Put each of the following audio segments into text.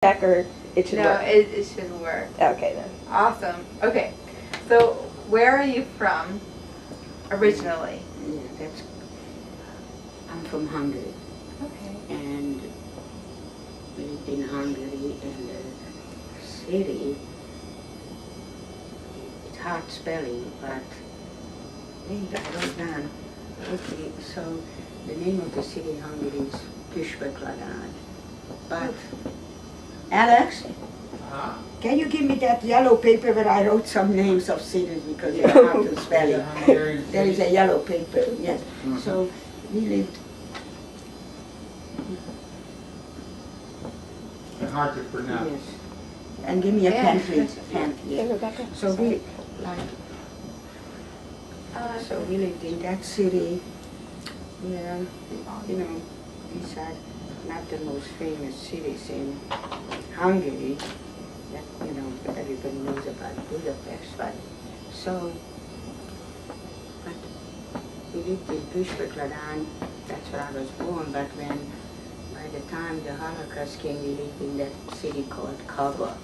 Back or it should work? No, it should work. Okay then. Awesome. Okay, so where are you from originally? Yeah, I'm from Hungary. Okay. And we lived in Hungary in the city. It's hard spelling, but wait, I wrote down. Okay, so the name of the city in Hungary is Goucher College. But Alex, can you give me that yellow paper where I wrote some names of cities because they're hard to spell it? There is a yellow paper, yes. So we lived. They're hard to pronounce. Yes. And give me a pen, please. Pen, Hey, yeah. Rebecca. So we lived in that city where, you know, these are not the most famous cities in Hungary that, you know, everybody knows about Budapest, but so, but we lived in Goucher College, that's where I was born, but when, by the time the Holocaust came, we lived in that city called Kava.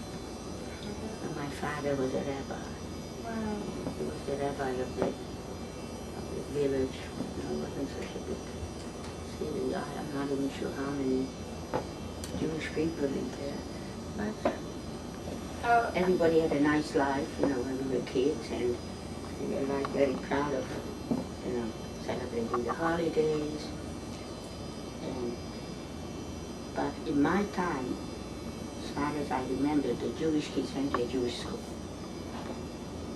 And my father was a rabbi. Wow. He was the rabbi of the village. No, it wasn't such a big city. I'm not even sure how many Jewish people lived there. But everybody had a nice life, you know, when we were kids, and we were like very proud of, you know, celebrating the holidays. And, but in my time, as far as I remember, the Jewish kids went to a Jewish school.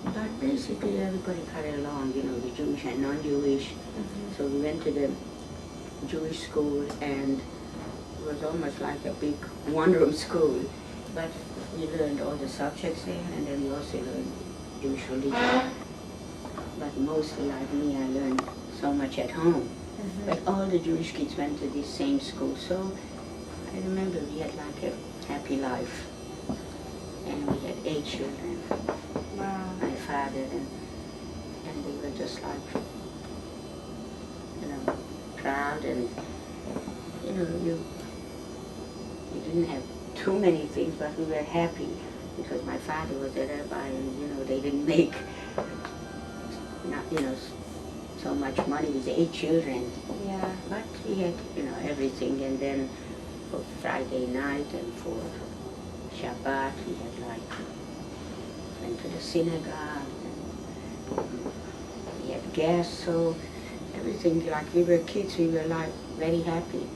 But basically everybody got along, you know, the Jewish and non-Jewish. So we went to the Jewish school, and it was almost like a big one-room school. But we learned all the subjects there, and then we also learned Jewish religion. But mostly, like me, I learned so much at home. But all the Jewish kids went to this same school, so I remember we had like a happy life. And we had 8 children. Wow. My father, and they were just like, you know, proud, and, you know, you didn't have too many things, but we were happy because my father was a rabbi, and, you know, they didn't make, not, you know, so much money with 8 children. Yeah. But we had, you know, everything, and then for Friday night and for Shabbat, we had like, went to the synagogue, and we had guests, so everything, like we were kids, we were like very happy.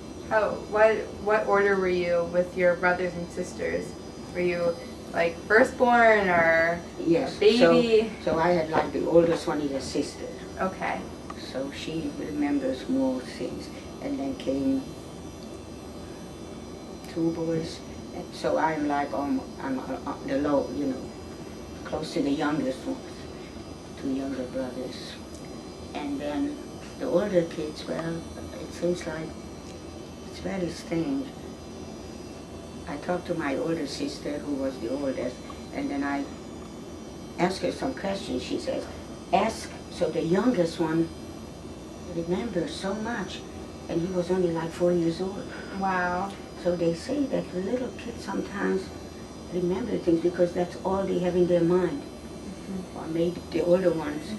What order were you with your brothers and sisters? Were you like firstborn or Yes, baby? So I had like the oldest one is a sister. Okay. So she remembers more things. And then came 2 boys. And so I'm like I'm the low, you know, close to the youngest ones, 2 younger brothers. And then the older kids, well, it seems like it's very strange. I talked to my older sister, who was the oldest, and then I asked her some questions. She says, ask, so the youngest one remembers so much, and he was only like 4 years old. Wow. So they say that the little kids sometimes remember things because that's all they have in their mind. Or maybe the older ones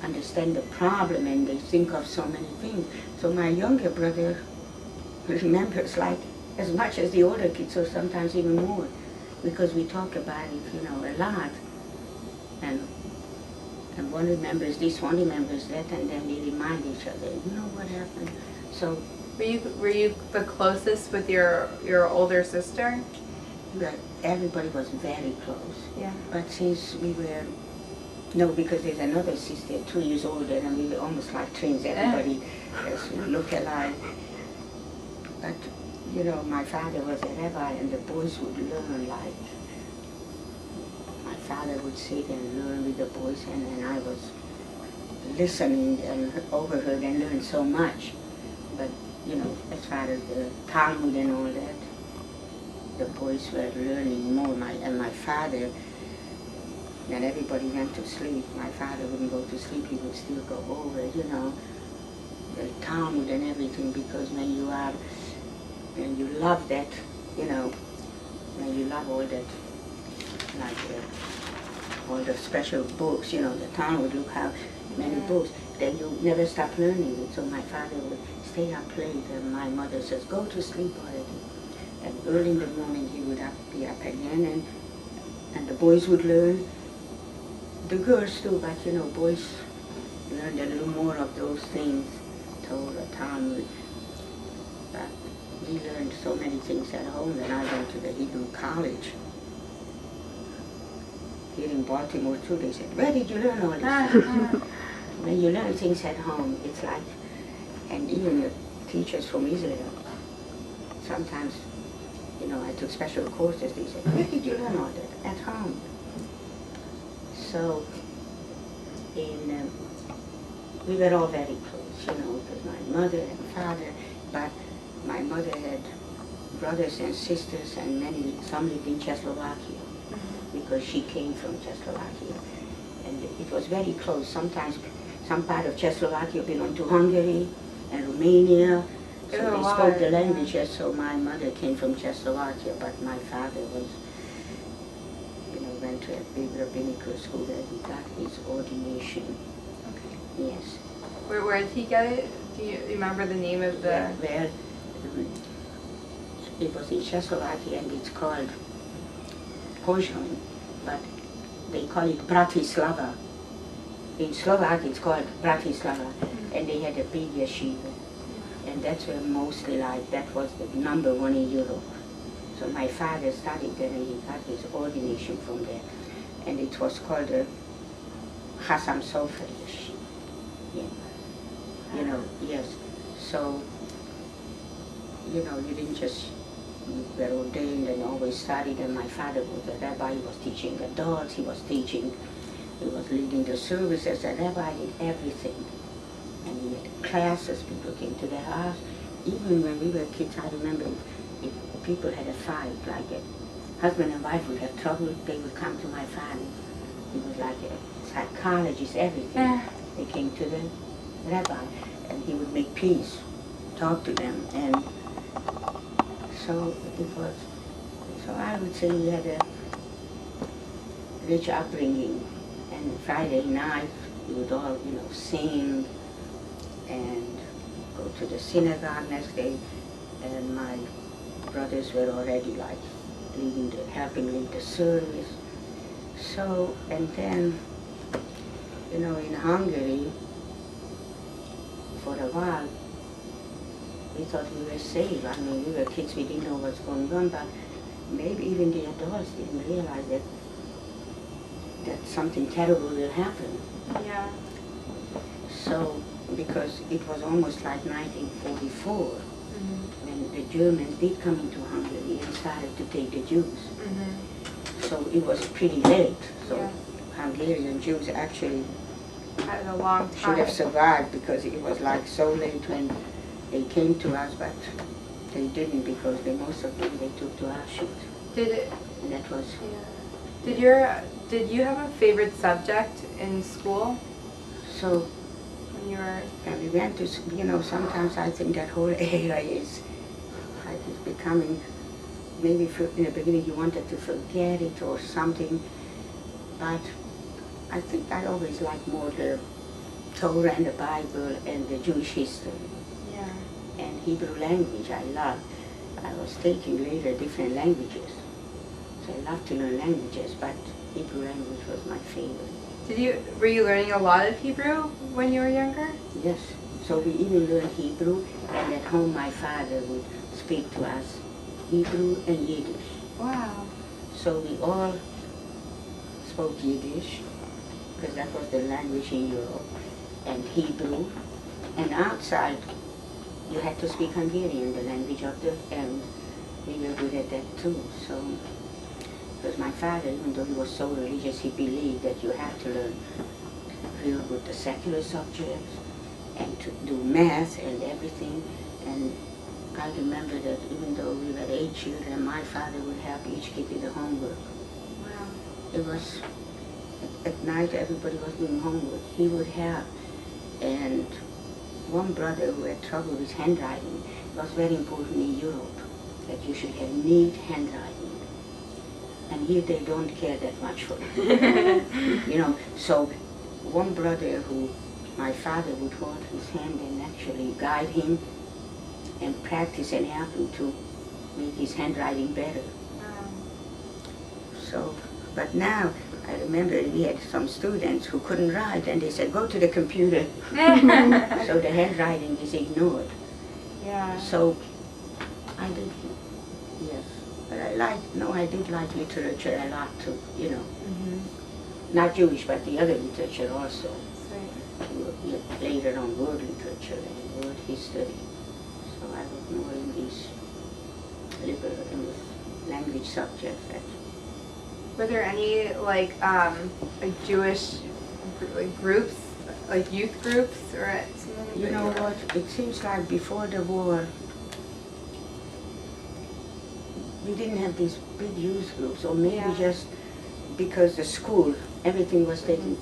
understand the problem and they think of so many things. So my younger brother remembers like as much as the older kids, or sometimes even more, because we talk about it, you know, a lot. And one remembers this, one remembers that, and then they remind each other, you know what happened. So Were you the closest with your older sister? everybody was very close. Yeah. But since we were, no, because there's another sister 2 years older, and we were almost like twins. Everybody looked alike. But, you know, my father was a rabbi, and the boys would learn like, my father would sit and learn with the boys, and then I was listening and overheard and learned so much. But, you know, as far as the Talmud and all that, the boys were learning more. And my father, when everybody went to sleep, my father wouldn't go to sleep, he would still go over, you know, the Talmud and everything, because when you love that, you know, when love all that, like all the special books, you know, the town would look how many books. Then you never stop learning it. So my father would stay up late, and my mother says, go to sleep already. And early in the morning he would be up again, and the boys would learn. The girls too, but you know, boys learned a little more of those things told the Talmud. But we learned so many things at home. Then I went to the Hebrew College here in Baltimore too. They said, where did you learn all this? When you learn things at home, it's like, and even the teachers from Israel, sometimes, you know, I took special courses, they said, where did you learn all that? At home. So, we were all very close, you know, because my mother and father, but my mother had brothers and sisters, and some lived in Czechoslovakia, because she came from Czechoslovakia. And it was very close. Sometimes some part of Czechoslovakia belonged to Hungary and Romania, so they spoke the languages. So my mother came from Czechoslovakia, but my father was, you know, went to a big rabbinical school where he got his ordination. Okay. Yes. Where did he get it? Do you remember the name of the... Well, it was in Czechoslovakia, and it's called Poznan, but they call it Bratislava. In Slovak it's called Bratislava, and they had a big yeshiva, and that's where mostly, like, that was the #1 in Europe. So my father studied there, and he got his ordination from there, and it was called the Hassam Sofer yeshiva. Yeah. You know, yes. So, you know, you didn't just, you were ordained and always studied, and my father was a rabbi. He was teaching adults, he was leading the service as a rabbi, did everything. And he had classes, people came to the house. Even when we were kids, I remember if people had a fight, like a husband and wife would have trouble, they would come to my father. He was like a psychologist, everything. They came to the rabbi, and he would make peace, talk to them, and so it was, so I would say we had a rich upbringing. And Friday night, we would all, you know, sing and go to the synagogue next day. And my brothers were already like helping lead the service. So, and then, you know, in Hungary, for a while, we thought we were safe. I mean, we were kids, we didn't know what's going on, but maybe even the adults didn't realize that something terrible will happen. Yeah. So, because it was almost like 1944, when the Germans did come into Hungary and started to take the Jews. So it was pretty late. So Hungarian Jews actually had a long time. Should have survived, because it was like so late when they came to us, but they didn't, because most of them they took to Auschwitz. And that was... Did you have a favorite subject in school? So, when you were... And we went to, you know, sometimes I think that whole area is like it's becoming, maybe in the beginning you wanted to forget it or something, but I think I always liked more the Torah and the Bible and the Jewish history. Yeah. And Hebrew language I loved. I was taking later different languages. So I loved to learn languages, but Hebrew language was my favorite. Were you learning a lot of Hebrew when you were younger? Yes. So we even learned Hebrew, and at home my father would speak to us Hebrew and Yiddish. Wow. So we all spoke Yiddish, because that was the language in Europe, and Hebrew. And outside, you had to speak Hungarian, the language of the, and we were good at that too. So, because my father, even though he was so religious, he believed that you had to learn real good the secular subjects and to do math and everything. And I remember that even though we were 8 children, my father would help each kid with the homework. Wow. It was, at night everybody was doing homework. He would help. And one brother who had trouble with handwriting, it was very important in Europe that you should have neat handwriting. And here they don't care that much for it. You know, so one brother who my father would hold his hand and actually guide him and practice and help him to make his handwriting better. So, but now I remember we had some students who couldn't write and they said, go to the computer. So the handwriting is ignored. Yeah. So I did, yes. But I did like literature a lot too, you know. Not Jewish, but the other literature also. Later on world literature and world history. So I was more in these liberal language subjects. Were there any like Jewish groups, like youth groups, or something? You know what? It seems like before the war, we didn't have these big youth groups, or maybe just because the school, everything was taking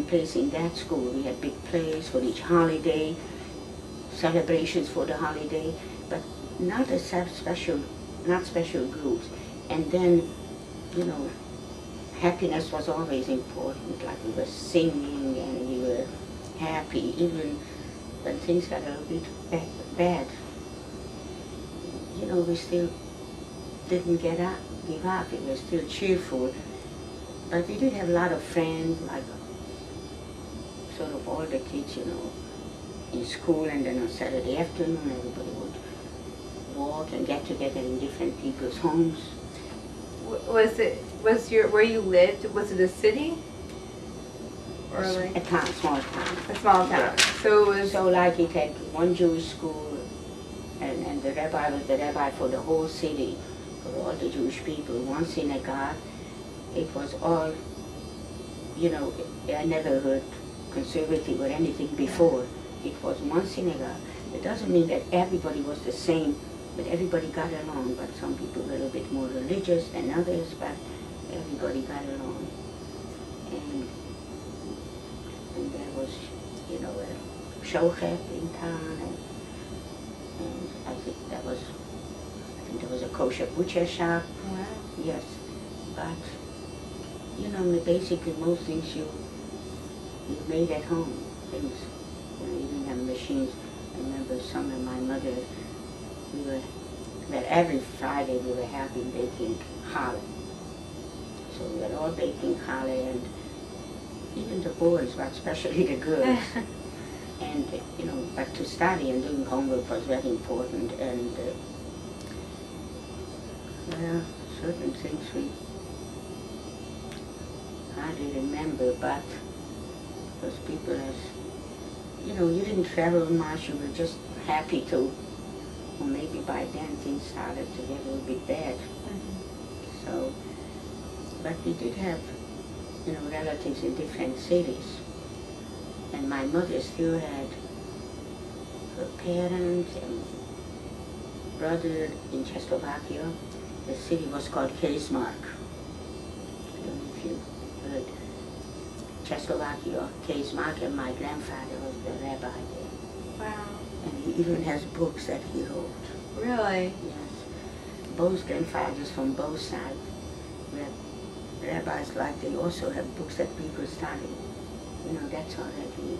place in that school. We had big plays for each holiday, celebrations for the holiday, but not a not special groups. And then, you know, happiness was always important, like we were singing and we were happy, even when things got a little bit bad. You know, we still didn't give up, we were still cheerful. But we did have a lot of friends, like sort of all the kids, you know, in school, and then on Saturday afternoon everybody would walk and get together in different people's homes. Where you lived, was it a city? Or like a town, small town. A small town. Yeah. So it was... So like it had one Jewish school, and the rabbi was the rabbi for the whole city, for all the Jewish people, one synagogue. It was all, you know, I never heard conservative or anything before. It was one synagogue. It doesn't mean that everybody was the same, but everybody got along. But some people were a little bit more religious than others, but everybody got along. And there was, you know, a shochet in town, and I think there was a kosher butcher shop. Wow. Yes, but you know, basically most things you made at home. Things, you know, you didn't have machines. I remember summer, my mother, every Friday we were having baking challah. So we were all baking challah, and even the boys, but especially the girls. And, you know, but to study and doing homework was very important, and well, certain things we hardly remember, but those people, as you know, you didn't travel much, you were just happy to, or maybe by then things started to get a little bit bad. So, but we did have, you know, relatives in different cities, and my mother still had her parents and brother in Czechoslovakia. The city was called Keismark. I don't know if you heard. Czechoslovakia, Keismark, and my grandfather was the rabbi there. Wow. And he even has books that he wrote. Really? Yes. Both grandfathers from both sides. Rabbis, like, they also have books that people study. You know, that's already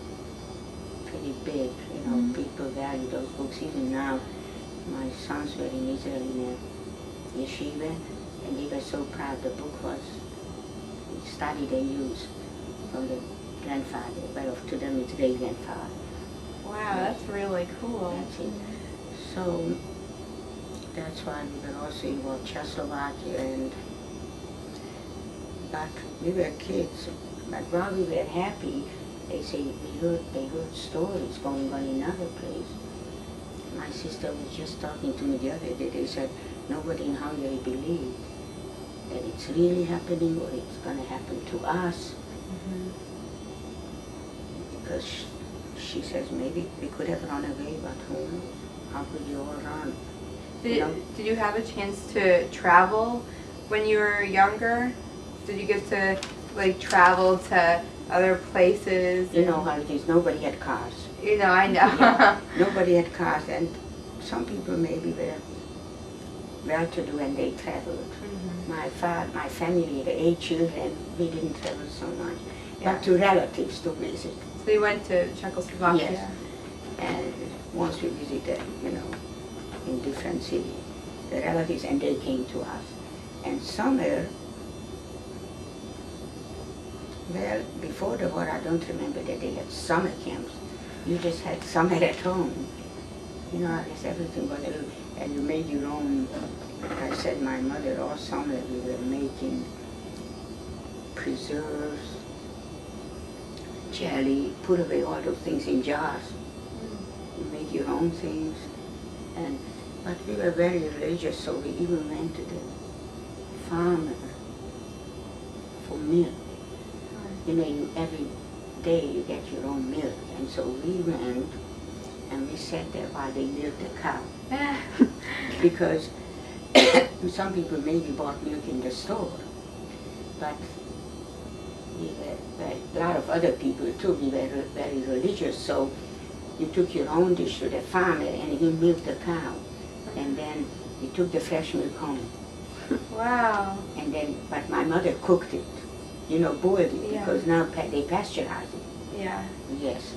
pretty big. You know, people value those books. Even now, my sons were in Israel in a yeshiva, and they were so proud. The book was studied and used from the grandfather. Well, to them it's great grandfather. Wow, that's really cool. That's it. So that's why we were also involved Czechoslovakia, but we were kids. But while we were happy, they heard stories going on in another place. My sister was just talking to me the other day. They said nobody in Hungary believed that it's really happening or it's going to happen to us. Because she says maybe we could have run away, but who knows? How could you all run? Did you have a chance to travel when you were younger? Did you get to like travel to other places? You know how it is. Nobody had cars. You know, I know. Yeah, nobody had cars, and some people maybe were well-to-do and they traveled. my family, the 8 children, we didn't travel so much. Yeah. But to relatives to visit. So you went to Czechoslovakia? Yes. And once we visited, in different cities, the relatives, and they came to us. And somewhere, well, before the war, I don't remember that they had summer camps. You just had summer at home. I guess everything was a little, and you made your own. Like I said, my mother, all summer we were making preserves, jelly, put away all those things in jars. You make your own things. But we were very religious, so we even went to the farmer for milk. Every day you get your own milk. And so we went and we sat there while they milked the cow. Because some people maybe bought milk in the store, but a lot of other people too, we were very religious, so you took your own dish to the farmer and he milked the cow, and then you took the fresh milk home. Wow. And then, but my mother cooked it, boiled it, Yeah. because now they pasteurize it. Yeah. Yes.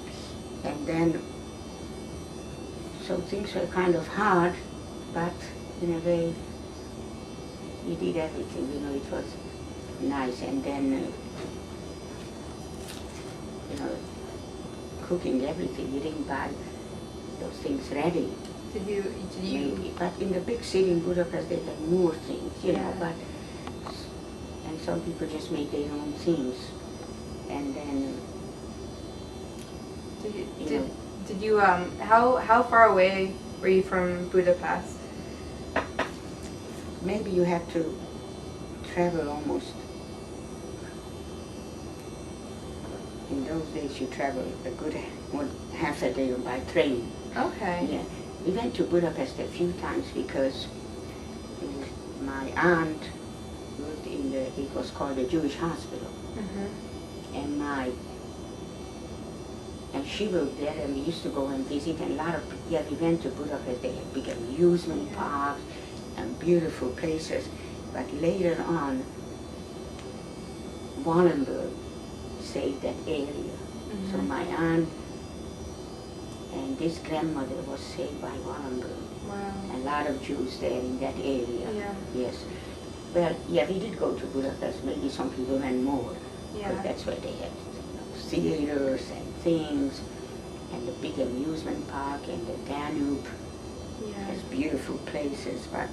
And then, so things were kind of hard, but in a way, we did everything, it was nice. And then, cooking everything, we didn't buy those things ready. Did you? Maybe. But in the big city in Budapest, they had more things, Yeah. And some people just make their own things. And then, Did you? How far away were you from Budapest? maybe you have to travel almost. In those days, you traveled a good half a day by train. Okay. Yeah, we went to Budapest a few times because my aunt worked in it was called the Jewish hospital, and she worked there, and we used to go and visit. And we went to Budapest. They had big amusement parks and beautiful places. But later on, Wallenberg saved that area. So my aunt and this grandmother was saved by Wallenberg. Wow. A lot of Jews there in that area. Yeah. Yes. Well, yeah, we did go to Budapest. Maybe some people went more. Yeah. Because that's where they had theaters and things, and the big amusement park and the Danube. Yeah. There's beautiful places, but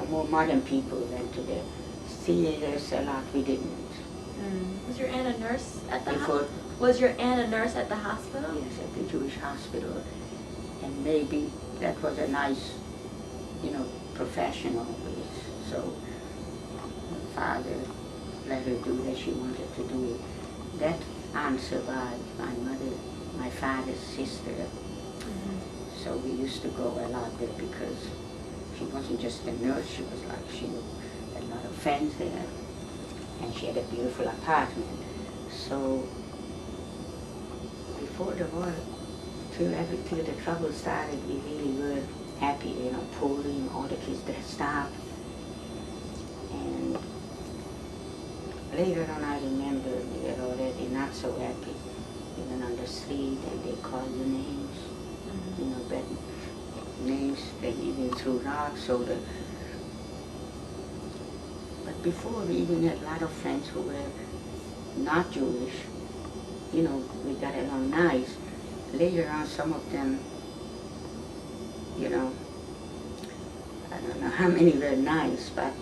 more modern people went to the theaters a lot. We didn't. Was your aunt a nurse at the Before, hospital? Was your aunt a nurse at the hospital? yes, at the Jewish hospital, and maybe that was a nice, professional place. So my father let her do that. She wanted to do it. That aunt survived my father's sister. So we used to go a lot there because she wasn't just a nurse. She was she knew a lot of friends there, and she had a beautiful apartment. So before the war, till the trouble started, we really were happy, pouring, all the kids dressed up. And later on, I remember we were already not so happy, even on the street, and they called you names, bad names, they even threw rocks. But before, we even had a lot of friends who were not Jewish. We got along nice. Later on, some of them, I don't know how many were nice, but,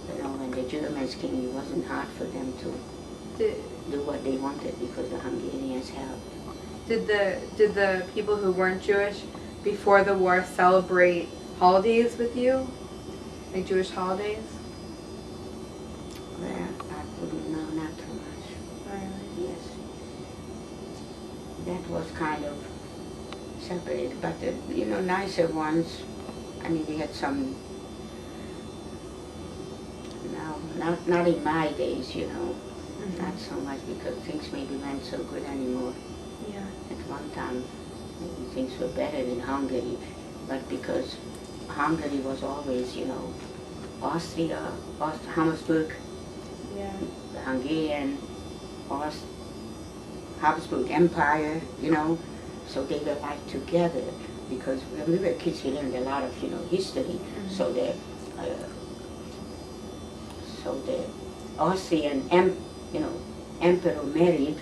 when the Germans came, it wasn't hard for them to do what they wanted because the Hungarians helped. Did the people who weren't Jewish before the war celebrate holidays with you, like Jewish holidays? Well, I wouldn't know, not too much. Really? Yes. That was kind of separated, but the nicer ones. I mean, we had some. No, not in my days, not so much because things maybe weren't so good anymore. Yeah. At one time, maybe things were better in Hungary, but because Hungary was always, Austria, Habsburg, Yeah. the Hungarian, Habsburg Empire, you know. So they were like together because when we were kids we learned a lot of, you know, history. So the Austrian emperor married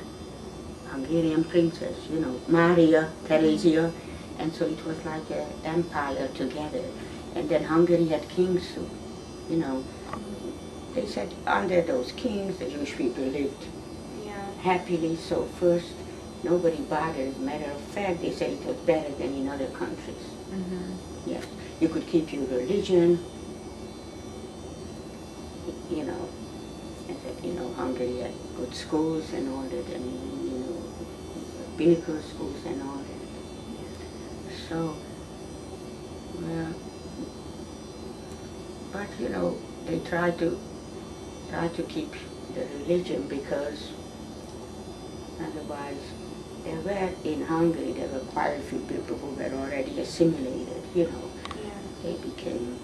Hungarian princess, you know, Maria Theresia, and so it was like an empire together. And then Hungary had kings too, you know. They said under those kings the Jewish people lived happily. So first nobody bothered. As a matter of fact, they said it was better than in other countries. Yes, you could keep your religion, you know. And that, you know, Hungary had good schools and all that, and, you know, pinnacle schools and all that. So, well, but, you know, they try to keep the religion because otherwise, there were, in Hungary, there were quite a few people who were already assimilated, you know. They became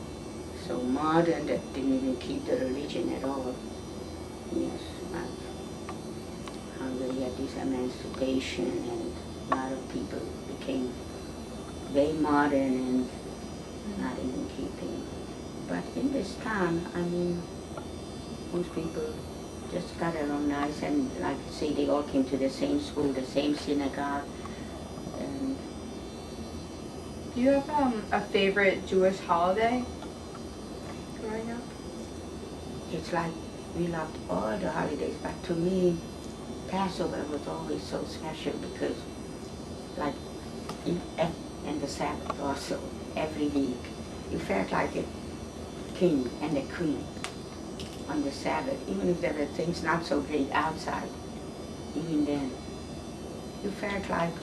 so modern that they didn't even keep the religion at all. Yes, but Hungary had this emancipation and a lot of people became very modern and not even keeping. But in this town, I mean, most people just got along nice, and like I say, they all came to the same school, the same synagogue. And Do you have a favorite Jewish holiday growing up? it's like we loved all the holidays, but to me, Passover was always so special because, like, and the Sabbath also, every week, you felt like a king and a queen on the Sabbath, even if there were things not so great outside. Even then, you felt like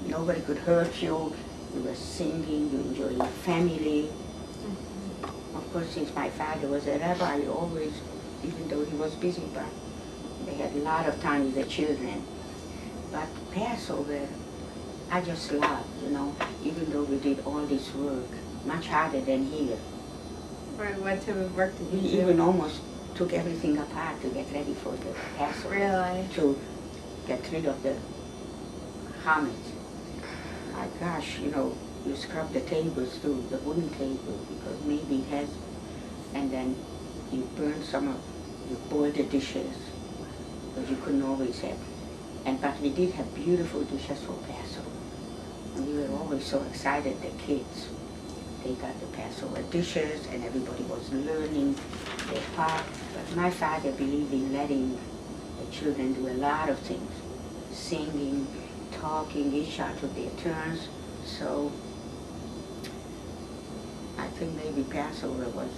nobody could hurt you. You were singing, you enjoyed your family. Of course, since my father was a rabbi, always, even though he was busy, but they had a lot of time with the children. But Passover, I just loved, you know, even though we did all this work, much harder than here. What type of work did you We do? even almost took everything apart to get ready for the Passover. Really? To get rid of the chametz. My gosh, you know, you scrub the tables too, the wooden tables, because maybe it has, and then you burn you boil the dishes, because you couldn't always have. But we did have beautiful dishes for Passover. And we were always so excited, the kids. They got the Passover dishes, and everybody was learning their part. But my father believed in letting the children do a lot of things, singing, talking, each out of their turns. So I think maybe Passover was,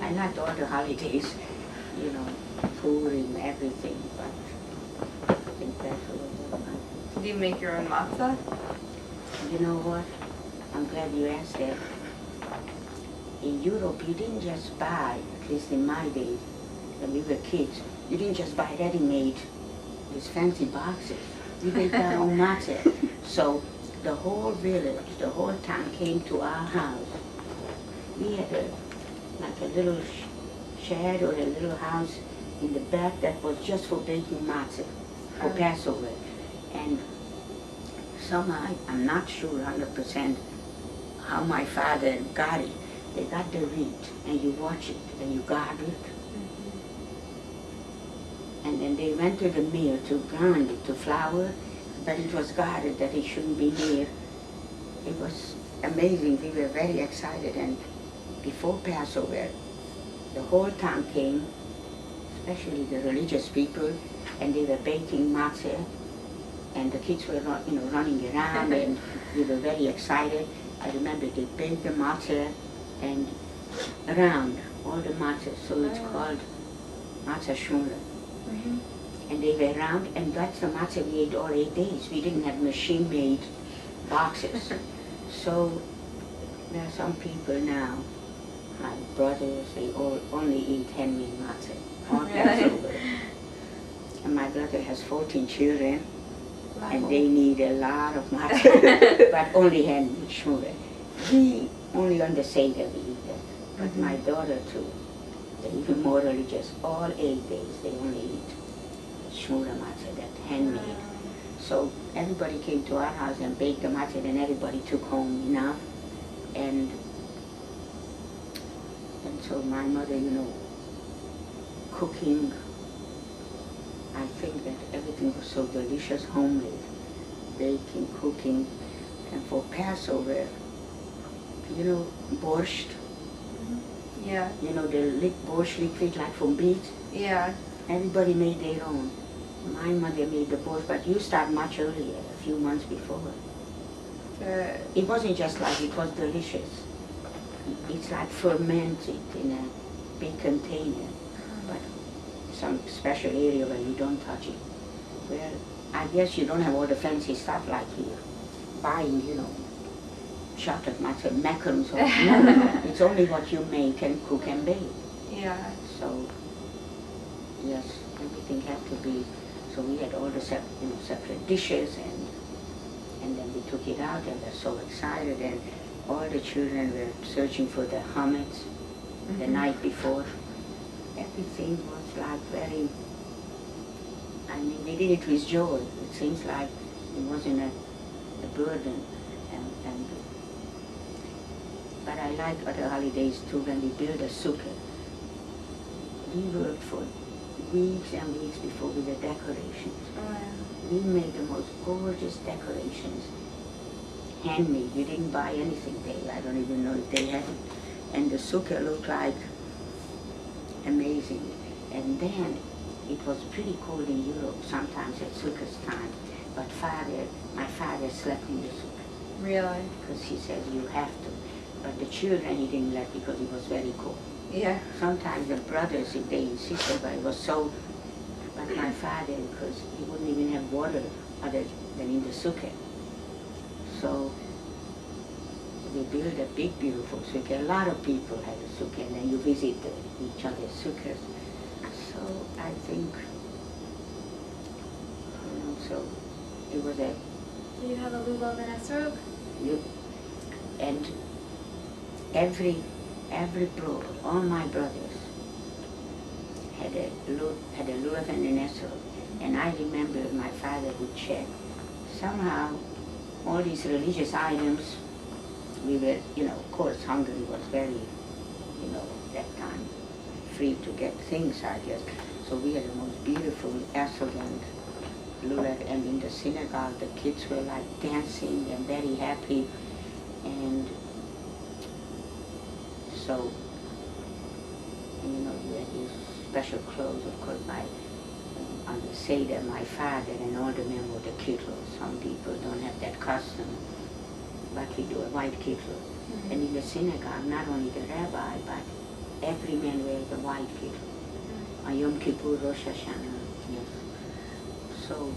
I liked all the holidays, you know, food and everything, but I think Passover was my. Did you make your own matzah? You know what? I'm glad you asked that. In Europe, you didn't just buy, at least in my days, when we were kids, you didn't just buy ready-made, these fancy boxes. We made our own matzah. So the whole village, the whole town came to our house. We had like a little shed or a little house in the back that was just for baking matzah, for Passover. And somehow, I'm not sure 100% how my father got it. They got the wheat, and you watch it, and you guard it. And then they went to the mill to grind it to flour, but it was guarded that it shouldn't be near. It was amazing. We were very excited, and before Passover, the whole town came, especially the religious people, and they were baking matzah, and the kids were, you know, running around, and we were very excited. I remember they baked the matzah and around all the matzah, so it's called matzah shmula. And they were round, and that's the matzah we ate all 8 days. We didn't have machine-made boxes. So there are some people now, my brothers, they all only eat handmade matzah. All Passover. And my brother has 14 children, and they need a lot of matzah, but only handmade shmula. We only on the Seder we eat that. But my daughter too, they're even more religious. All 8 days they only eat shmura matzah, that handmade. So everybody came to our house and baked the matzah, and everybody took home enough. And so my mother, cooking, I think that everything was so delicious, homemade, baking, cooking. And for Passover, borscht. Yeah. The borscht liquid, like from beet. Yeah. Everybody made their own. My mother made the borscht, but you start much earlier, a few months before. It wasn't just like it was delicious. It's like fermented in a big container, but some special area where you don't touch it. Well, I guess you don't have all the fancy stuff like here. Buying, chocolate matzah, macarons. No, it's only what you make and cook and bake. Yeah. So, yes, everything had to be. So we had all the separate dishes, and then we took it out, and they're so excited, and all the children were searching for the chametz the night before. Everything was like very. We did it with joy. It seems like it wasn't a burden. But I like other holidays too, when we build a sukkah. We worked for weeks and weeks before with the decorations. We made the most gorgeous decorations, handmade. We didn't buy anything there. I don't even know if they had it. And the sukkah looked like amazing. And then it was pretty cold in Europe sometimes at sukkah's time. But my father slept in the sukkah. Really? Because he said you have to. But the children he didn't let because it was very cold. Yeah. Sometimes the brothers, if they insisted, but it was so. But my father, because he wouldn't even have water other than in the sukkah. So we built a big, beautiful sukkah. A lot of people had a sukkah, and then you visit each other's sukkahs. So I think, so it was a. Do you have a lulav and esrog? And every brother, all my brothers, had a lulav and an esrog. And I remember my father would check. Somehow, all these religious items, we were, of course, Hungary was very, that time, free to get things, I guess. So we had the most beautiful esrog and lulav, and in the synagogue, the kids were like dancing and very happy. And so, you had these special clothes, of course, on the Seder, my father and all the men wore the kittel. Some people don't have that custom, but we do a white kittel. And in the synagogue, not only the rabbi, but every man wears the white kittel. On Yom Kippur, Rosh Hashanah, yes. So,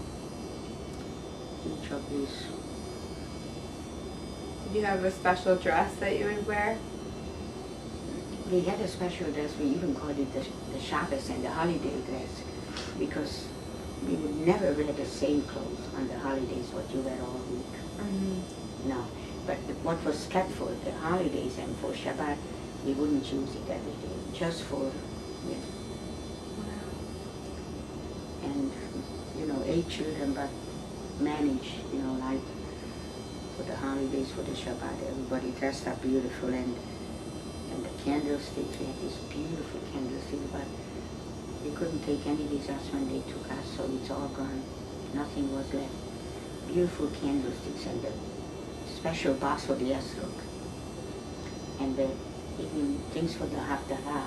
each of these. Did you have a special dress that you would wear? We had a special dress. We even called it the Shabbos and the holiday dress, because we would never wear the same clothes on the holidays what you wear all week. No. But what was kept for the holidays and for Shabbat, we wouldn't use it every day, just for, yes. And, 8 children, but manage, like for the holidays, for the Shabbat, everybody dressed up beautiful, and the candlesticks, we had these beautiful candlesticks, but we couldn't take any with us when they took us, so it's all gone. Nothing was left. Beautiful candlesticks, and the special box for the esrog, and the even things for the haftarah,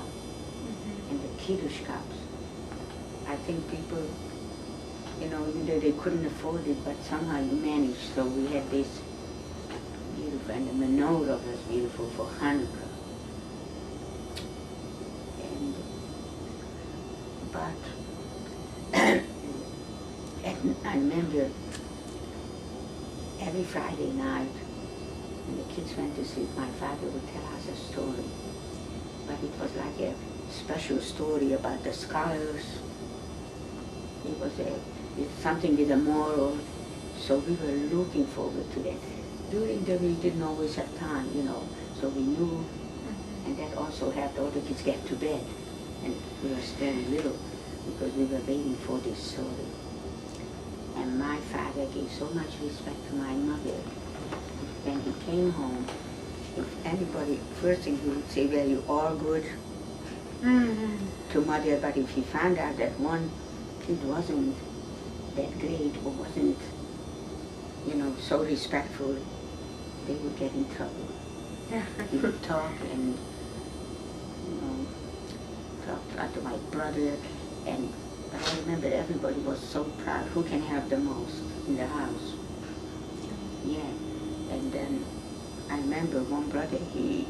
and the kiddush cups. I think people, either they couldn't afford it, but somehow you managed. So we had this beautiful, and the menorah was beautiful for Hanukkah. But and I remember every Friday night when the kids went to sleep, my father would tell us a story. But it was like a special story about the scholars. It was something with a moral. So we were looking forward to that. During the week, we didn't always have time, so we knew And that also helped all the kids get to bed. And we were still little because we were waiting for this story. And my father gave so much respect to my mother. When he came home, if anybody, first thing he would say, well, you all good to mother, but if he found out that one kid wasn't that great or wasn't, you know, so respectful, they would get in trouble. He would talk and, you know, talk to my brother, and I remember everybody was so proud. Who can have the most in the house? Yeah, and then I remember one brother, he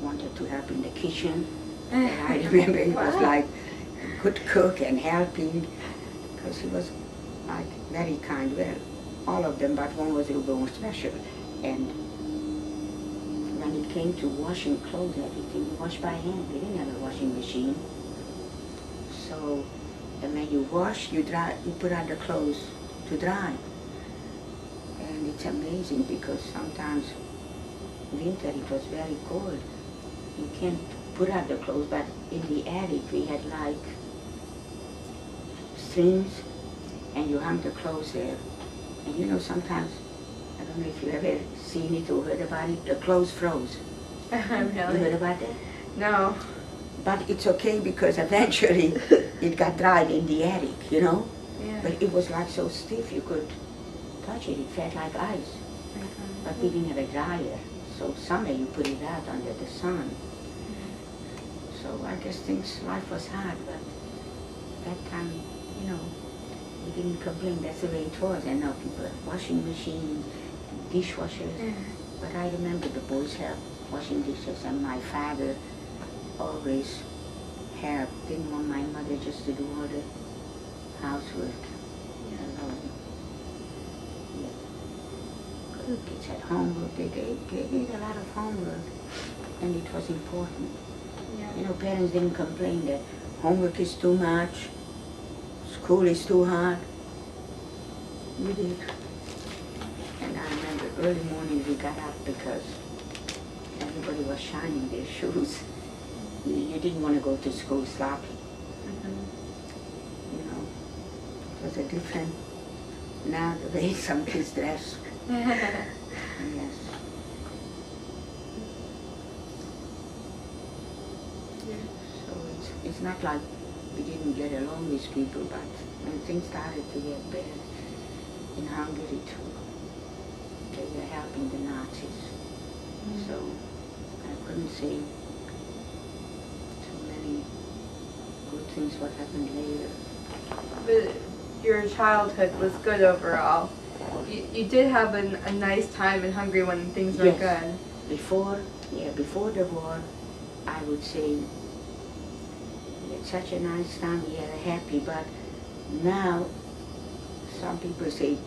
wanted to help in the kitchen, and I remember he was like a good cook and helping, because he was like very kind. Well, all of them, but one was a little more special. And when it came to washing clothes, everything we washed by hand. We didn't have a washing machine. So, and when you wash, you dry, you put out the clothes to dry. And it's amazing because sometimes winter it was very cold. You can't put out the clothes, but in the attic we had like strings, and you hung the clothes there. And you know, sometimes, I don't know if you ever seen it or heard about it, the clothes froze. Really? You heard about that? No. But it's okay because eventually it got dried in the attic, you know? Yeah. But it was like so stiff you could touch it. It felt like ice. But we didn't have a dryer. So summer you put it out under the sun. So I guess life was hard, but that time, you know, we didn't complain. That's the way it was. And now people have washing machines, dishwashers. But I remember the boys helped washing dishes, and my father always helped. Didn't want my mother just to do all the housework alone. Yeah. The kids had homework. They did a lot of homework, and it was important. Yeah. You know, parents didn't complain that homework is too much, school is too hard. We did. And I remember early mornings we got up because everybody was shining their shoes. You didn't want to go to school sloppy. You know, it was a different, now the way some kids dress. Yes. So it's not like we didn't get along with people, but when things started to get bad in Hungary too, they were helping the Nazis. So I couldn't say too many good things what happened later. But your childhood was good overall. You did have a nice time in Hungary when things were good. Before the war, I would say we had such a nice time, we had a happy, but now some people say,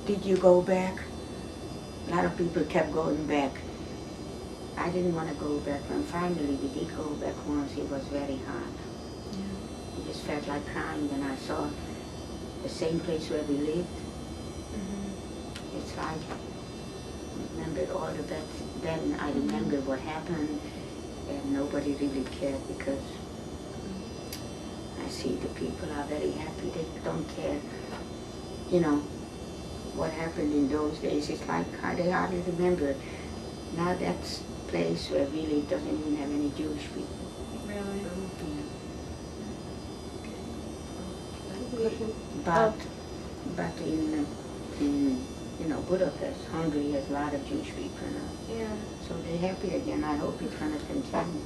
did you go back? A lot of people kept going back. I didn't want to go back. When finally we did go back once, it was very hard. Yeah. It just felt like crying when I saw the same place where we lived. It's like, I remembered all the bad. Then I remember what happened, and nobody really cared because I see the people are very happy. They don't care, you know, what happened in those days. It's like they hardly remember. Now that's a place where really doesn't even have any Jewish people. Really? Yeah. But in you know, Budapest, Hungary has a lot of Jewish people now. Yeah. So they're happy again. I hope it's going to continue.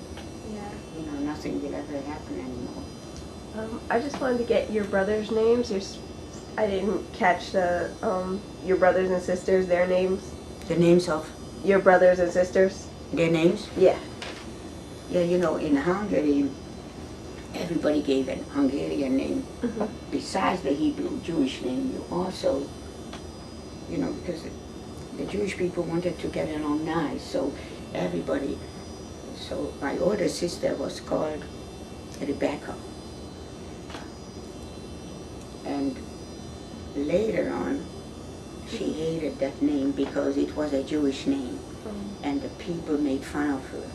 Yeah. You know, nothing will ever happen anymore. I just wanted to get your brothers' names. I didn't catch the your brothers and sisters, their names. The names of? Your brothers and sisters? Their names? Yeah. Yeah, you know, in Hungary, everybody gave an Hungarian name. Besides the Hebrew Jewish name, you also, you know, because the Jewish people wanted to get along nice, so everybody, so my older sister was called Rebecca. And later on, she hated that name because it was a Jewish name, and the people made fun of her.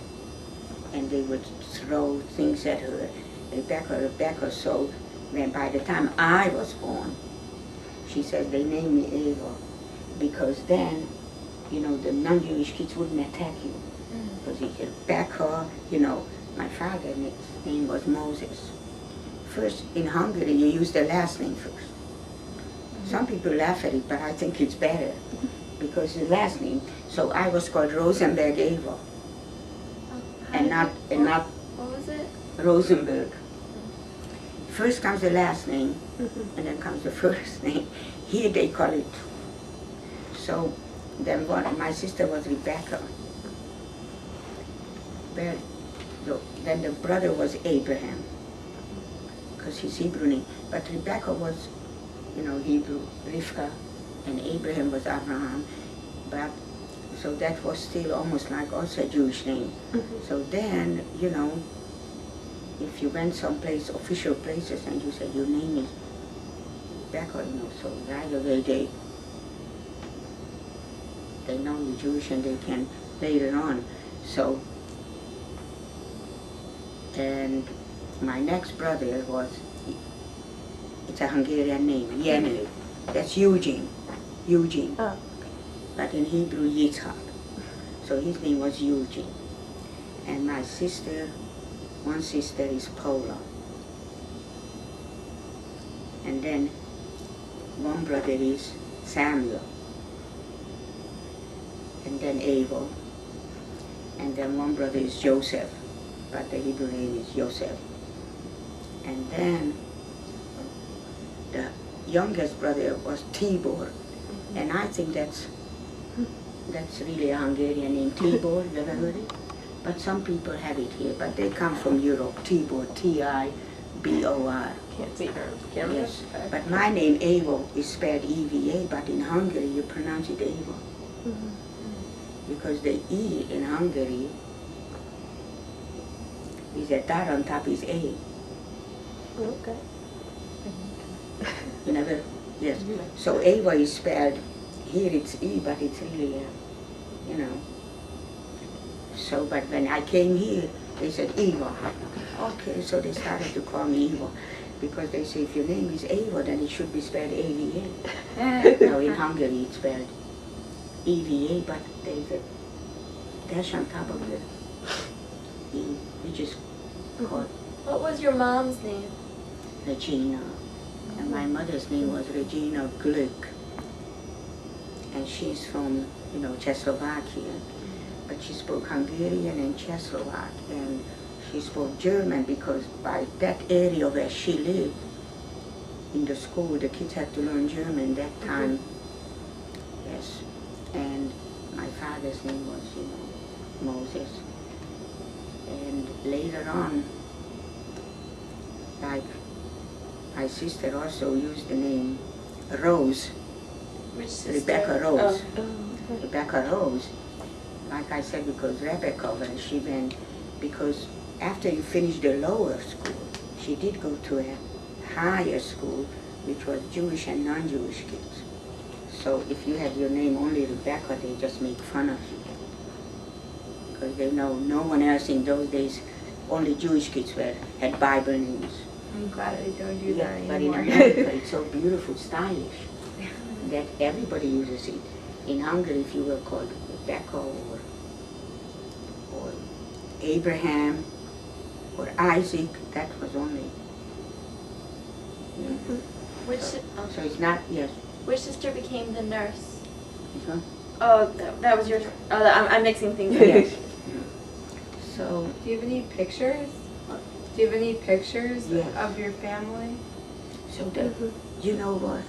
and they would throw things at her, Rebecca. So then by the time I was born, she says they named me Ava, because then, you know, the non-Jewish kids wouldn't attack you. Because he said, Rebecca, you know, my father's name was Moses. First, in Hungary, you use the last name first. Some people laugh at it, but I think it's better, because the last name. So I was called Rosenberg Ava, and not What was it? Rosenberg. First comes the last name, and then comes the first name. Here they call it. So then my sister was Rebecca. Then the brother was Abraham, because his Hebrew name. But Rebecca was, you know, Hebrew, Rivka, and Abraham was Abraham. But so that was still almost like also a Jewish name. So then, you know, if you went someplace, official places, and you said your name is Rebecca, you know, so right away they know you're Jewish, and they can later on. So, and my next brother was, it's a Hungarian name, Jenő. That's Eugene. Oh. But in Hebrew, Yitzhak. So his name was Eugene. And my sister, one sister is Paula. And then one brother is Samuel. And then Abel. And then one brother is Joseph, but the Hebrew name is Joseph. And then the youngest brother was Tibor. And I think that's really a Hungarian name, Tibor, you ever heard it? But some people have it here, but they come from Europe, Tibor, T-I-B-O-R. Can't see her camera. Yes, but my name, Avo, is spelled E-V-A, but in Hungary you pronounce it Avo. Because the E in Hungary is a dot on top is A. Okay. You never, yes. So Ava is spelled, here it's E, but it's really a, you know. So, but when I came here, they said Eva. Okay, so they started to call me Eva, because they say if your name is Ava, then it should be spelled A-V-A. No, in Hungary it's spelled E-V-A, but there's a dash on top of the E. We just call it What was your mom's name? Regina. And my mother's name was Regina Gluck. And she's from, you know, Czechoslovakia. But she spoke Hungarian and Czechoslovak. And she spoke German, because by that area where she lived, in the school, the kids had to learn German that time. Yes. And my father's name was, you know, Moses. And later on, like, my sister also used the name Rose. Which sister? Rebecca Rose. Oh. Rebecca Rose. Like I said, because Rebecca, when she went, because after you finish the lower school, she did go to a higher school, which was Jewish and non-Jewish kids. So if you had your name only Rebecca, they just make fun of you. Because they know no one else in those days, only Jewish kids had Bible names. I'm glad I don't do Yeah, that but in anymore. America it's so beautiful, stylish, that everybody uses it. In Hungary, if you were called Rebecca or Abraham or Isaac, that was only. Yeah. So it's not, yes. Which sister became the nurse? Huh? Oh, that was yours. Oh, I'm mixing things up. Yes. So, Do you have any pictures? Do you have any pictures Yes. of your family? so you know what?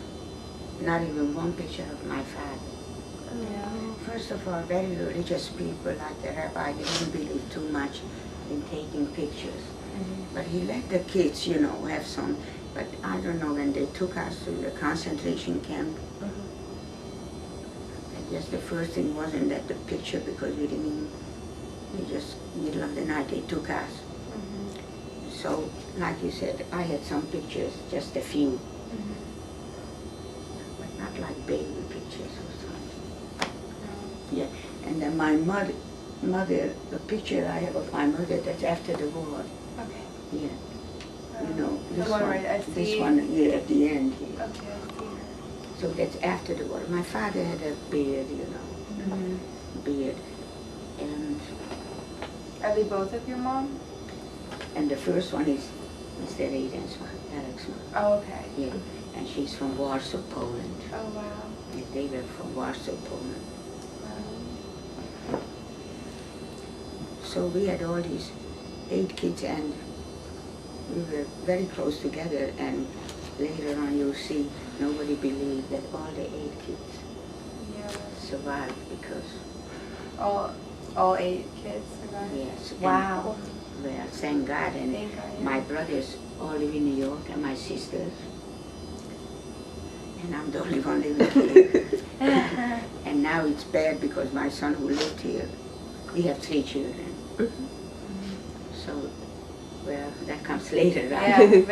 Not even one picture of my father. Yeah. First of all, very religious people like the rabbi, they didn't believe too much in taking pictures. But he let the kids, you know, have some. But I don't know, when they took us to the concentration camp, I guess the first thing wasn't that the picture, because we didn't even, we just, middle of the night, they took us. So, like you said, I had some pictures, just a few. But not like baby pictures or something. Yeah, and then my mother, the picture I have of my mother, that's after the war. Okay. Yeah. You know, The this one one, right, I see. this one here at the end here. Okay, I see her. So that's after the war. My father had a beard, you know, beard. And Are they both of your mom? the first one is Mr. Raden's one, Eric's one. Oh, okay. Yeah. And she's from Warsaw, Poland. Oh, wow. Yeah, they were from Warsaw, Poland. So we had all these 8 kids, and we were very close together, and later on you'll see nobody believed that all the 8 kids survived because All 8 kids survived? yes. Wow. Well, thank God. And Thank God, yeah. my brothers all live in New York, and my sisters, and I'm the only one living here. And now it's bad because my son who lived here, we have 3 children. So, well, that comes later, right?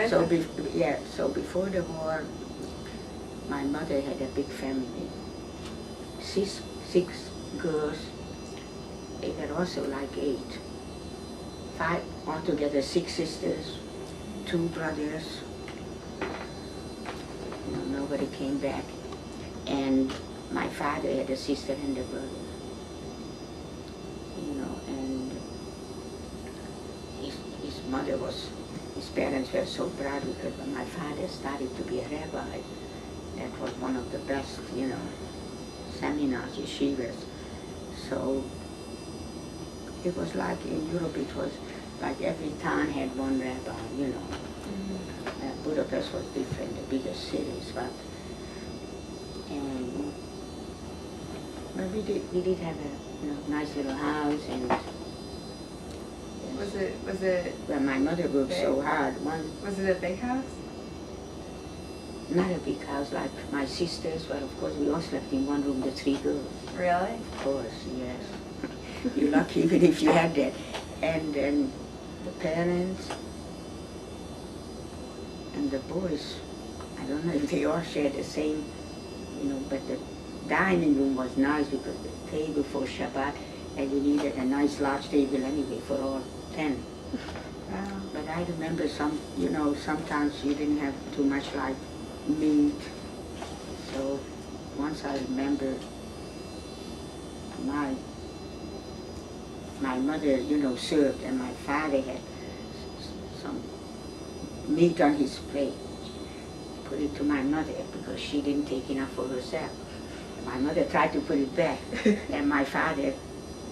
Yeah, so before the war, my mother had a big family. 6 girls. They were also like 8. 5, altogether 6 sisters, 2 brothers. You know, nobody came back. And my father had a sister and a brother. You know, and his parents were so proud because when my father started to be a rabbi, that was one of the best, you know, seminars, yeshivas. So it was like in Europe, it was like every town had one rabbi, you know. Budapest was different, the bigger cities, but we did have a nice little house, and Was it well, my mother worked so hard. Was it a big house? Not a big house like my sisters, but of course we all slept in one room, the 3 girls. Really? Of course, yes. You're lucky even if you had that. And then the parents and the boys, I don't know if they all shared the same, you know, but the dining room was nice because the table for Shabbat, and you needed a nice large table anyway for all 10. Wow. But I remember sometimes you didn't have too much like meat. So once I remember my mother, served, and my father had some meat on his plate. Put it to my mother because she didn't take enough for herself. My mother tried to put it back, and my father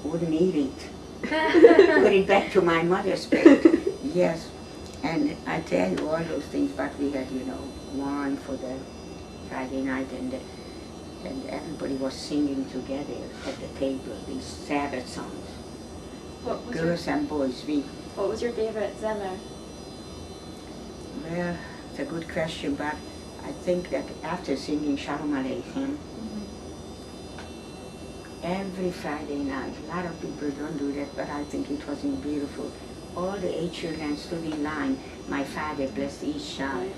wouldn't eat it. Put it back to my mother's plate. Yes, and I tell you all those things, but we had, wine for the Friday night, and everybody was singing together at the table, these Sabbath songs. Girls and boys. What was your favorite Zemer? Well, it's a good question, but I think that after singing Shalom Aleichem, every Friday night, a lot of people don't do that, but I think it was beautiful. All the 8 children stood in line. My father blessed each child.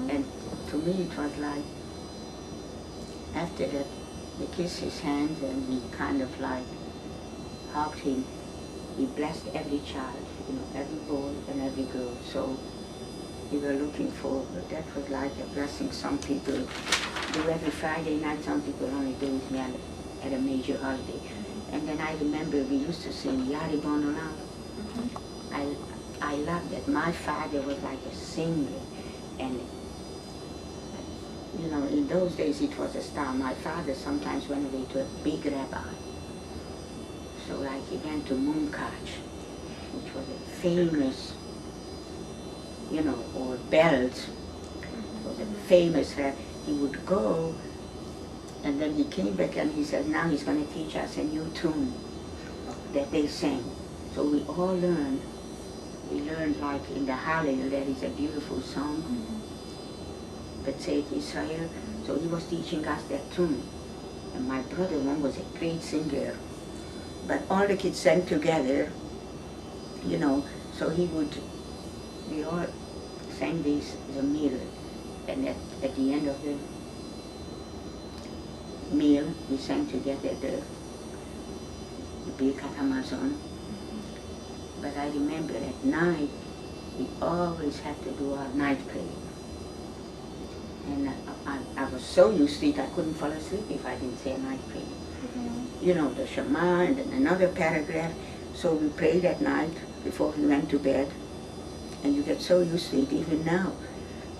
And to me it was like, after that, we kissed his hands and we kind of like hugged him. He blessed every child, every boy and every girl. So we were looking for, that was like a blessing. Some people do every Friday night, some people only do it at a major holiday. And then I remember we used to sing Yari Bon Olam. I loved that. My father was like a singer, and in those days it was a star. My father sometimes went away to a big rabbi. So like he went to Munkach, which was a famous, or Belt, was a famous rabbi. He would go, and then he came back and he said, now he's going to teach us a new tune that they sang. So we all learned. We learned like in the Hallel, there is a beautiful song, B'tzeit Israel. So he was teaching us that tune. And my brother, one was a great singer. But all the kids sang together, so we all sang the meal. And at the end of the meal, we sang together the big Amazon. But I remember at night, we always had to do our night prayer. And I was so used to it, I couldn't fall asleep if I didn't say a night prayer. You know, the Shema and then another paragraph. So we prayed at night before we went to bed. And you get so used to it, even now.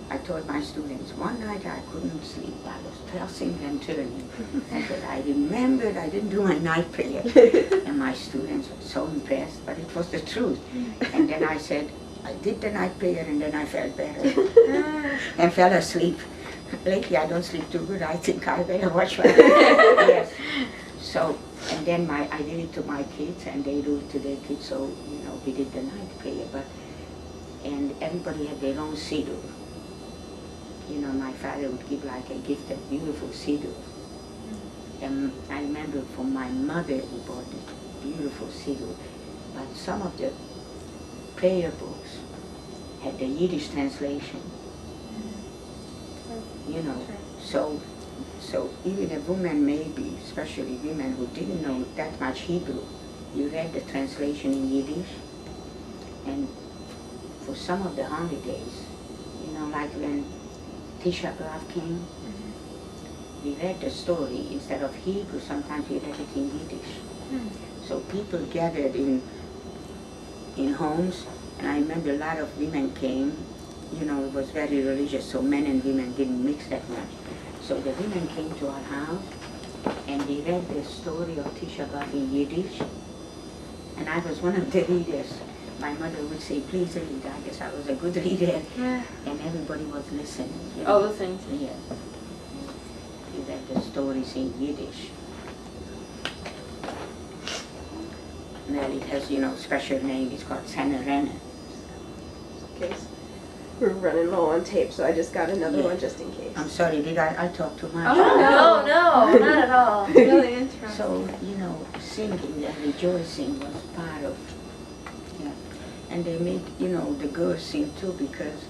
I told my students, one night I couldn't sleep. I was tossing and turning. I said, I remembered I didn't do my night prayer. And my students were so impressed, but it was the truth. And then I said, I did the night prayer and then I felt better. And fell asleep. Lately I don't sleep too good. I think I better watch my yes. So, and then I did it to my kids and they do it to their kids. So, you know, we did the night prayer. And everybody had their own siddur. You know, my father would give like a gift, a beautiful siddur. And I remember from my mother, he bought this beautiful siddur. But some of the prayer books had the Yiddish translation. You know, so even a woman maybe, especially women who didn't know that much Hebrew, you read the translation in Yiddish. And for some of the holidays, you know, like when Tisha B'Av came, we read the story instead of Hebrew, sometimes we read it in Yiddish. So people gathered in homes, and I remember a lot of women came. You know, it was very religious, so men and women didn't mix that much. So the women came to our house, and they read the story of Tisha B'Av in Yiddish, and I was one of the readers. My mother would say, please read. I guess I was a good reader, and everybody was listening. You know? Oh, listening to Yeah. We read the stories in Yiddish. Well, it has, you know, special name. It's called Raden. Okay. We're running low on tape, so I just got another Yeah. one just in case. I'm sorry, did I talk too much? Oh, no, not at all. Really interesting. So, you know, singing and rejoicing was part of, yeah. And they made, you know, the girls sing too because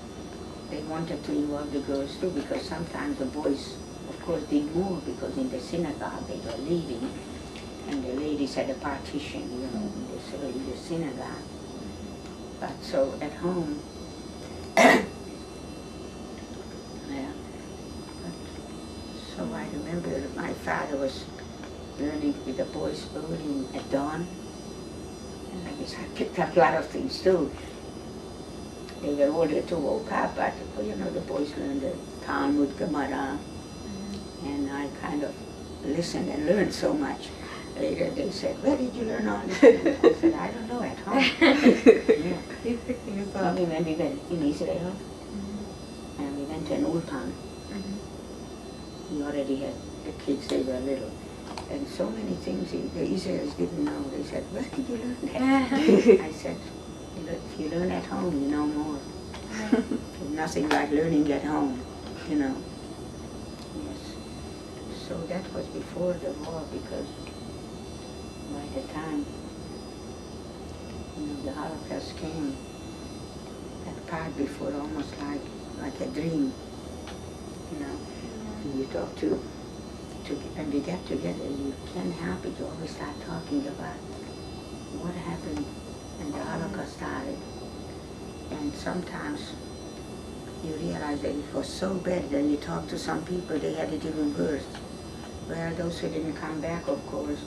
they wanted to involve the girls too, because sometimes the boys, of course, did more because in the synagogue they were leading and the ladies had a partition, you know, in the synagogue. But so at home, yeah. But, so I remember my father was learning with the boys early at dawn. And I guess I picked up a lot of things too. They were older too, woke up, but you know, the boys learned the Talmud, Gemara, and I kind of listened and learned so much. Later they said, where did you learn all this? I said, I don't know, at home. Yeah. You pick things I up. mean, when we went in Israel, and we went to an ulpan, he already had the kids, they were little. And so many things the Israelis didn't know. They said, where did you learn that? I said, if you learn at home, you know more. There's nothing like learning at home, you know. Yes. So that was before the war, because by the time, you know, the Holocaust came, that part before almost like a dream, you know. And you talk to and we get together, you can't help it, you always start talking about what happened when the Holocaust started. And sometimes you realize that it was so bad, then you talk to some people, they had it even worse. Well, those who didn't come back, of course,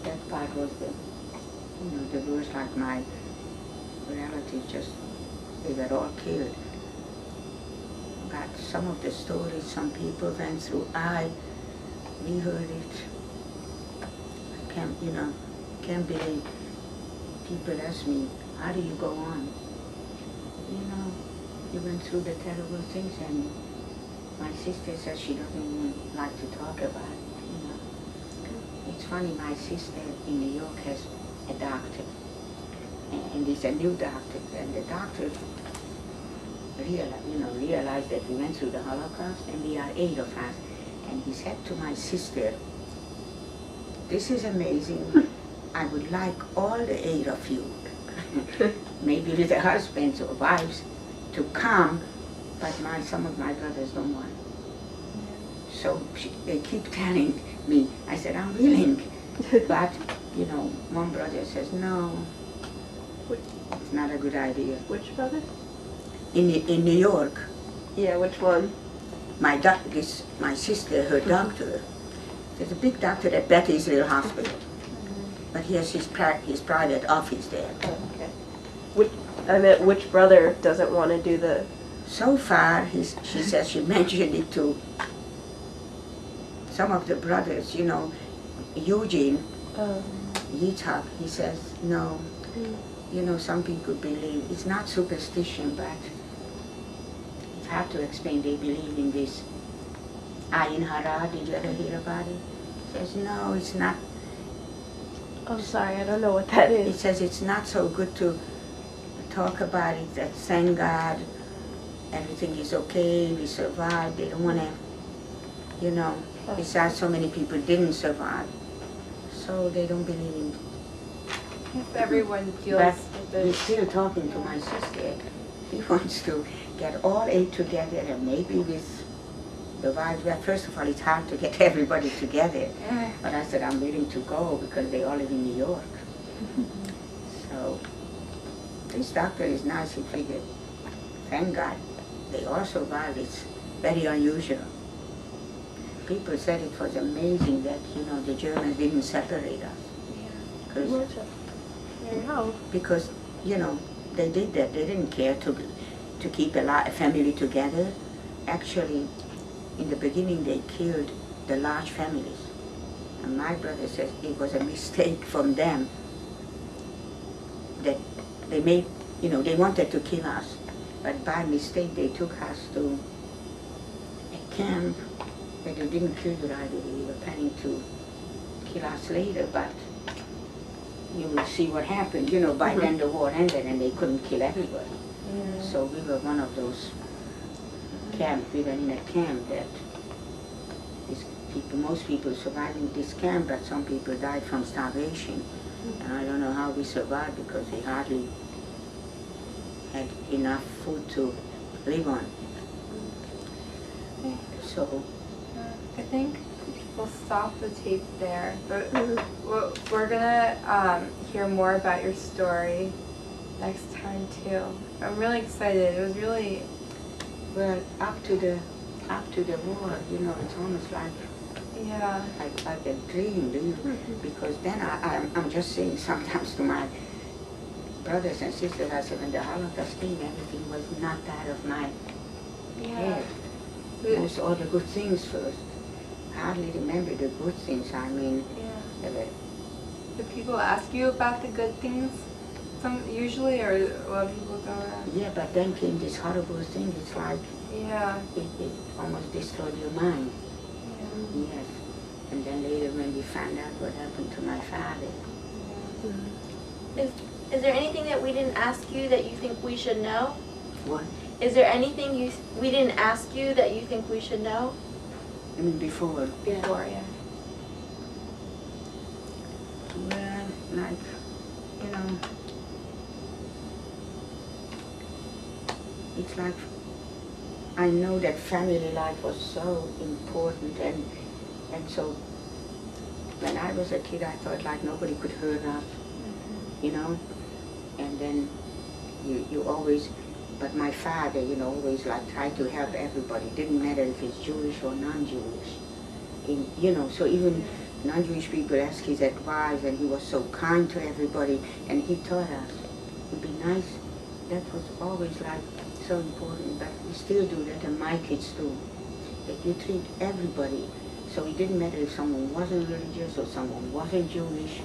that part was the, you know, the worst, like my relatives, just, they were all killed. But some of the stories some people went through, we heard it. I can't believe. People ask me, how do you go on? You know, you went through the terrible things, and my sister says she doesn't even like to talk about it, you know. It's funny, my sister in New York has a doctor, and he's a new doctor, and the doctor realized that we went through the Holocaust, and we are 8 of us. And he said to my sister, this is amazing. I would like all the 8 of you, maybe with their husbands or wives, to come, but some of my brothers don't want. So they keep telling me, I said, I'm willing, but you know, one brother says, no, it's not a good idea. Which brother? In New York, Yeah, which one? my sister, her doctor, there's a big doctor at Beth Israel Hospital, but he has his private office there. Oh, okay. Which brother doesn't want to do the... So far, she says she mentioned it to some of the brothers, you know, Eugene, Yitzhak, he says, no, you know, some people believe, it's not superstition, but it's hard to explain, they believe in this Ayin Hara, did you ever hear about it? He says, no, it's not. Oh, sorry, I don't know what that He is. says it's not so good to talk about it, that thank God, everything is okay, we survived, they don't want to, you know, besides so many people didn't survive, so they don't believe in. If everyone deals But with he's this. still talking to my sister. He wants to get all eight together and maybe with the wives. Well, first of all, it's hard to get everybody together. But I said I'm willing to go because they all live in New York. So this doctor is nice. He figured, thank God, they all survived. It's very unusual. People said it was amazing that, you know, the Germans didn't separate us. Because, you know, they did that. They didn't care to keep a family together. Actually, in the beginning, they killed the large families. And my brother says it was a mistake from them that they made, you know, they wanted to kill us. But by mistake, they took us to a camp that they didn't kill you right away. They were planning to kill us later, but you will see what happened. You know, by then the war ended and they couldn't kill everybody. So we were one of those camps. We were in a camp that most people survived in this camp, but some people died from starvation. And I don't know how we survived because we hardly had enough food to live on. So I think we'll stop the tape there, but we're gonna hear more about your story next time too. I'm really excited. It was really well up to the war. You know, it's almost like like a dream, do you? Because then I'm just saying sometimes to my brothers and sisters, I said when the Holocaust came, everything was not out of my head. Most all the good things first. I hardly remember the good things. I mean, do people ask you about the good things? Some usually, or a lot of people don't ask. Yeah, but then came this horrible thing. It's like it almost destroyed your mind. Yes, and then later when we found out what happened to my father. Is there anything that we didn't ask you that you think we should know? What? Is there anything we didn't ask you that you think we should know? I mean before. Before, yeah. Well, like, you know, it's like I know that family life was so important, and so when I was a kid I thought like nobody could hurt us, you know, and then you always, but my father, you know, always like tried to help everybody, didn't matter if it's Jewish or non-Jewish, you know, so even non-Jewish people asked his advice and he was so kind to everybody and he taught us to be nice. That was always like so important, but we still do that, and my kids do, that you treat everybody. So it didn't matter if someone wasn't religious or someone wasn't Jewish.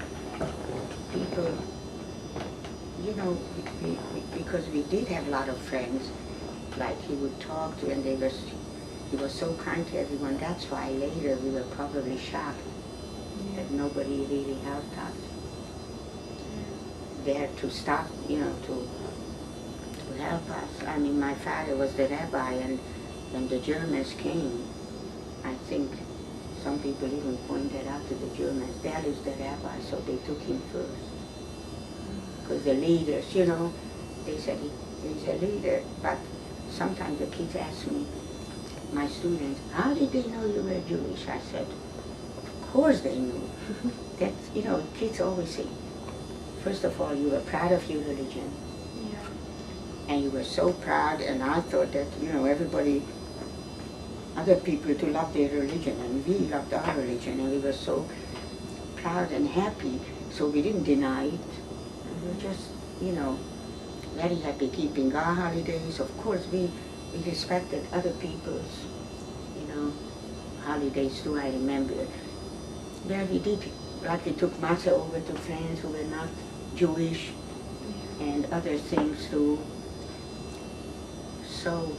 People, you know, because we did have a lot of friends, like he would talk to, and he was so kind to everyone. That's why later we were probably shocked that nobody really helped us. There to stop, you know, to help us. I mean, my father was the rabbi, and when the Germans came, I think some people even pointed out to the Germans, that is the rabbi, so they took him first. Because the leaders, you know, they said he's a leader, but sometimes the kids ask me, my students, how did they know you were Jewish? I said, of course they knew. That, you know, kids always say, first of all, you were proud of your religion. Yeah. And you were so proud, and I thought that, you know, everybody, other people to love their religion, and we loved our religion, and we were so proud and happy, so we didn't deny it. We were just, you know, very happy keeping our holidays. Of course, we respected other people's, you know, holidays too. I remember where we did, like we took matzah over to friends who were not Jewish, and other things too. So,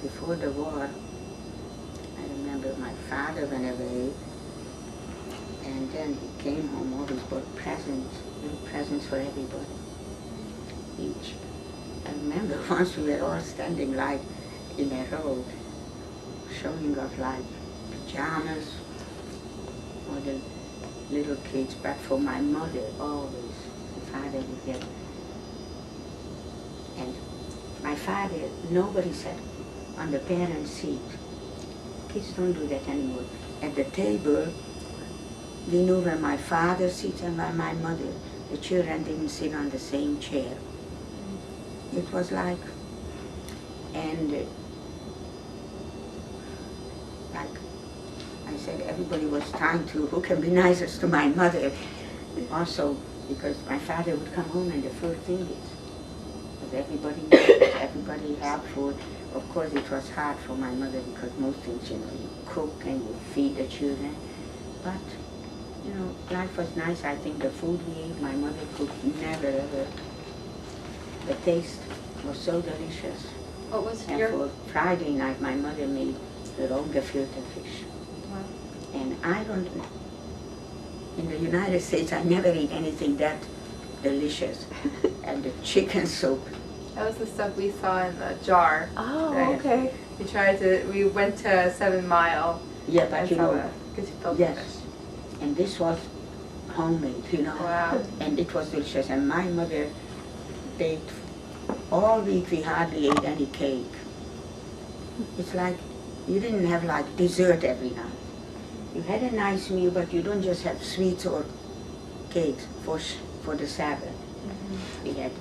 before the war, I remember my father went away, and then he came home, always brought presents, little presents for everybody, each. I remember once we were all standing like in a row, showing off like pajamas for the little kids, but for my mother, always, my father would get. And my father, nobody sat on the parent seat. Kids don't do that anymore. At the table, we knew where my father sits and where my mother. The children didn't sit on the same chair. It was like, and like I said, everybody was trying to, who can be nicest to my mother? Also, because my father would come home and the first thing is, everybody helpful. Of course, it was hard for my mother because most things, you know, you cook and you feed the children. But, you know, life was nice. I think the food we ate, my mother cooked never ever. The taste was so delicious. What was And your... for Friday night, my mother made her own gefilte fish. Wow. And I don't, in the United States, I never ate anything that delicious. And the chicken soup. That was the stuff we saw in the jar. Oh, Right. okay. We went to 7 Mile. Yeah, but and you saw know, the gefilte yes. fish. And this was homemade, you know. Wow. And it was delicious. And my mother baked all week. We hardly ate any cake. It's like you didn't have like dessert every night. You had a nice meal, but you don't just have sweets or cakes for the Sabbath. We had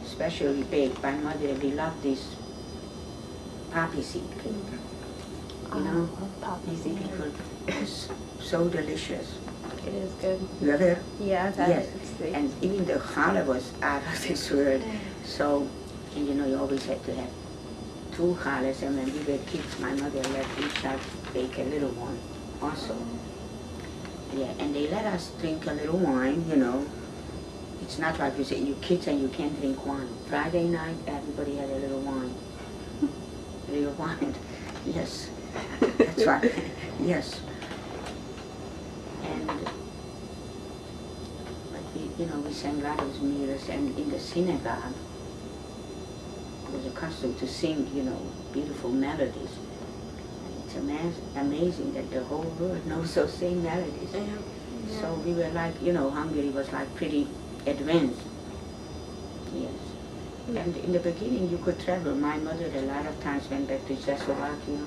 specially baked by mother. We loved this poppy seed cake. You know, Poppy these seed. people, it's so delicious. It is good. You ever? Yeah, I've had Yes. it. It's great. And even the challah was out of this world. So, and you know, you always had to have 2 challahs, and when we were kids, my mother let each child bake a little one also. Yeah, and they let us drink a little wine, you know. It's not like you say, you kids and you can't drink wine. Friday night, everybody had a little wine. A little wine, yes. That's right, yes. And, but we, you know, we sang Raden's meals, and in the synagogue, it was a custom to sing, you know, beautiful melodies. And it's amazing that the whole world knows those same melodies. Yeah. So we were like, you know, Hungary was like pretty advanced. Yes. And in the beginning you could travel. My mother a lot of times went back to Czechoslovakia,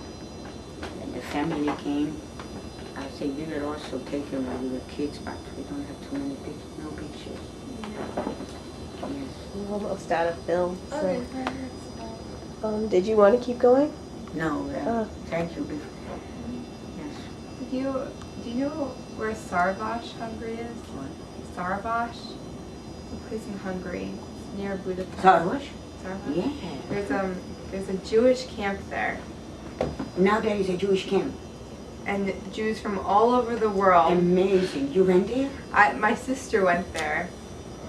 and the family came. I think we were also taken when we were kids, but we don't have too many no pictures. Yes. I'm almost out of film. So. Okay. Did you want to keep going? No, thank you. Yes. Do you know where Sarvash, Hungary is? What? Sarvash? It's a place in Hungary. It's near Budapest. Sarvash? Sarvash? Yeah. There's a Jewish camp there. Now there is a Jewish camp. And Jews from all over the world. Amazing. You went there? My sister went there.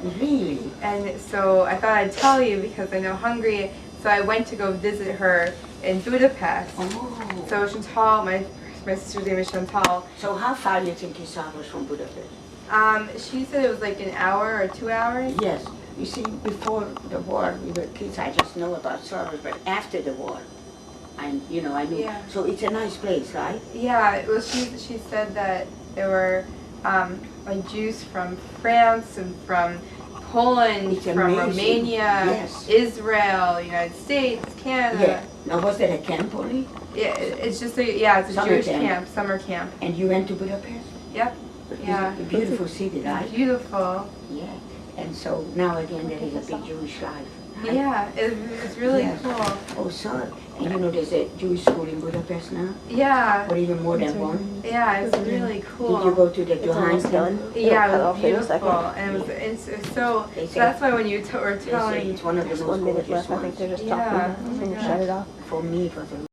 Really? And so I thought I'd tell you because I know Hungary. So I went to go visit her in Budapest. Oh. So Chantal, my sister's name is Chantal. So how far do you think is Sarvash from Budapest? She said it was like an hour or 2 hours. Yes. You see, before the war, we were kids. I just know about Sarvash, but after the war, I knew. Yeah. So it's a nice place, right? Yeah, well, she said that there were like Jews from France and from Poland, It's from amazing. Romania, Yes. Israel, United States, Canada. Yeah. Now, was there a camp only? Yeah, it's just it's a Summer Jewish camp. camp, summer camp. And you went to Budapest? Yep. Yeah. It's a beautiful city, right? Beautiful. Yeah. And so now again there is a big Jewish life. Yeah, it's really Yes. cool. Oh, so, and you know there's a Jewish school in Budapest now? Yeah. Or even more than one? Yeah, it's really cool. Did you go to the It's almost Johann? done. Yeah, It'll cut it off was in a beautiful, second. and it's so. They So say- that's why when you were They say telling, it's one of the There's most 1 minute gorgeous left. I think ones. they're just Yeah. talking. Oh my I'm gonna God. shut it off. For me, it was a